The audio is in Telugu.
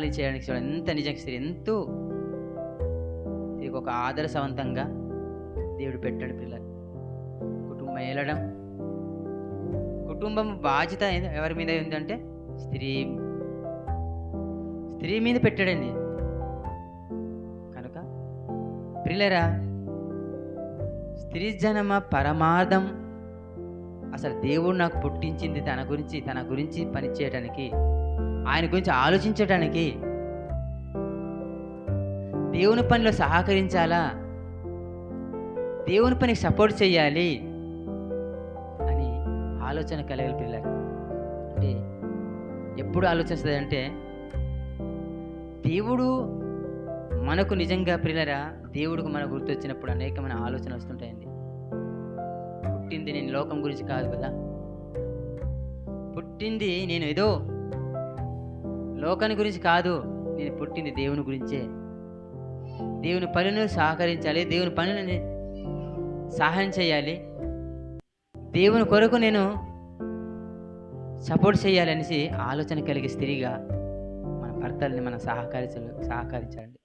కార్యాలు చేయడానికి ఎంత నిజంగా స్త్రీ ఎంతో ఒక ఆదర్శవంతంగా దేవుడు పెట్టాడు. పిల్లలు కుటుంబం ఏలడం, కుటుంబం బాధ్యత ఎవరి మీద ఉందంటే స్త్రీ మీద పెట్టాడండి. కనుక ప్రియులరా, స్త్రీ జనమ పరమార్థం అసలు దేవుడు నాకు పుట్టించింది తన గురించి పనిచేయడానికి, ఆయన గురించి ఆలోచించడానికి, దేవుని పనిలో సహకరించాలా, దేవుని పనికి సపోర్ట్ చేయాలి అని ఆలోచన కలగలి పిల్లలు. అంటే ఎప్పుడు ఆలోచిస్తుంది అంటే దేవుడు మనకు నిజంగా పిల్లరా, దేవుడికి మనకు గుర్తొచ్చినప్పుడు అనేకమైన ఆలోచన వస్తుంటాయండి. పుట్టింది నేను లోకం గురించి కాదు కదా, పుట్టింది నేను ఏదో లోకాన్ని గురించి కాదు, నేను పుట్టింది దేవుని గురించే. దేవుని పనులను సహకరించాలి, దేవుని పనులని సహాయం చేయాలి, దేవుని కొరకు నేను సపోర్ట్ చేయాలనేసి ఆలోచన కలిగే స్త్రీగా మన భర్తల్ని మనం సహకరించాలండి.